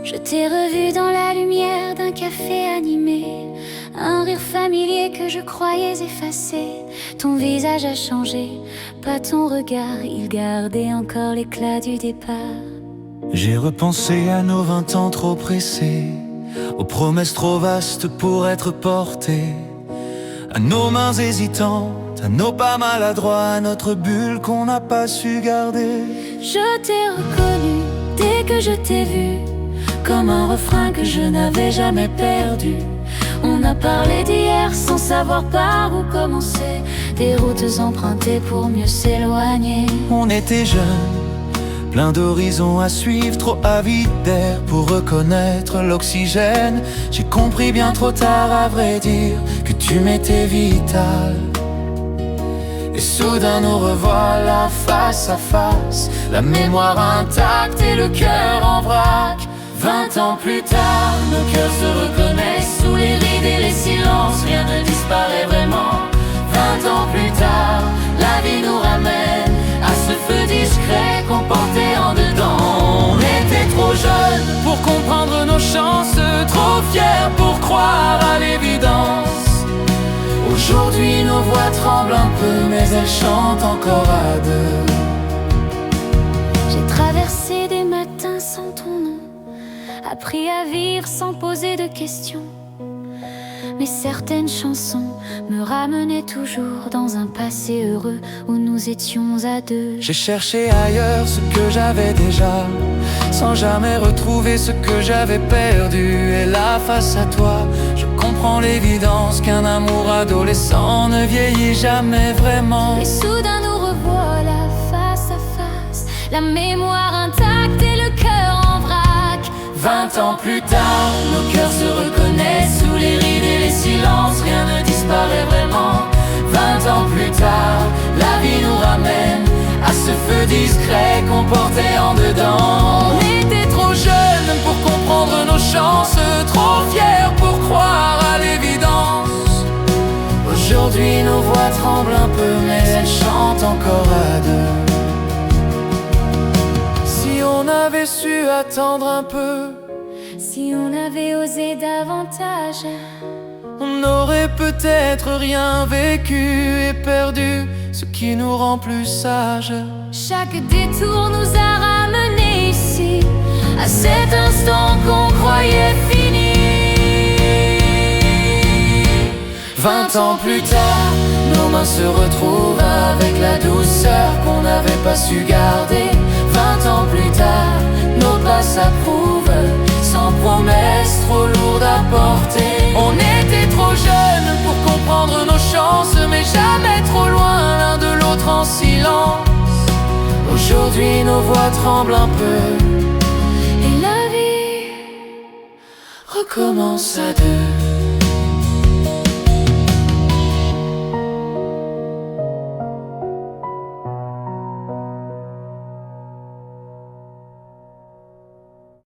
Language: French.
Je t'ai revu dans la lumière d'un café animé, un rire familier que je croyais effacé. Ton visage a changé, pas ton regard, il gardait encore l'éclat du départ. J'ai repensé à nos 20 ans trop pressés, aux promesses trop vastes pour être portées, à nos mains hésitantes, à nos pas maladroits, à notre bulle qu'on n'a pas su garder. Je t'ai reconnu dès que je t'ai vu, comme un refrain que je n'avais jamais perdu. On a parlé d'hier sans savoir par où commencer, des routes empruntées pour mieux s'éloigner. On était jeunes, plein d'horizons à suivre, trop avides d'air pour reconnaître l'oxygène. J'ai compris bien trop tard, à vrai dire, que tu m'étais vital. Et soudain nous revoilà face à face, la mémoire intacte et le cœur en vrac. 20 ans plus tard, nos cœurs se reconnaissent sous les rides et les silences, rien ne disparaît vraiment. 20 ans plus tard, la vie nous ramène à ce feu discret qu'on portait en dedans. On était trop jeunes pour comprendre nos chances, trop fiers pour croire à l'évidence. Aujourd'hui nos voix tremblent un peu, mais elles chantent encore à deux. J'ai traversé des matins sans ton nom, appris à vivre sans poser de questions. Mais certaines chansons me ramenaient toujours dans un passé heureux où nous étions à deux. J'ai cherché ailleurs ce que j'avais déjà, sans jamais retrouver ce que j'avais perdu. Et là, face à toi, je comprends l'évidence qu'un amour adolescent ne vieillit jamais vraiment. Et soudain nous revoilà face à face, la mémoire intacte et le cœur en vrac. 20 ans plus tard, nos cœurs se reconnaissent sous les rides et les silences, rien ne disparaît vraiment. 20 ans plus tard, la vie nous ramène à ce feu discret qu'on portait en dedans. On était trop jeunes pour comprendre nos chances, trop fiers pour croire à l'évidence. Aujourd'hui nos voix tremblent un peu, mais elles chantent encore à deux. Si on avait su attendre un peu, si on avait osé davantage, on n'aurait peut-être rien vécu et perdu ce qui nous rend plus sages. chaque détour nous a ramenés ici, à cet instant qu'on croyait fini. 20 ans plus tard, nos mains se retrouvent avec la douceur qu'on n'avait pas su garder. 20 ans plus tard, nos pas s'approuvent, sans promesses trop lourdes à porter. On était trop jeunes pour comprendre nos chances, mais jamais trop loin l'un de l'autre en silence. Aujourd'hui nos voix tremblent un peu, Et la vie recommence à deux.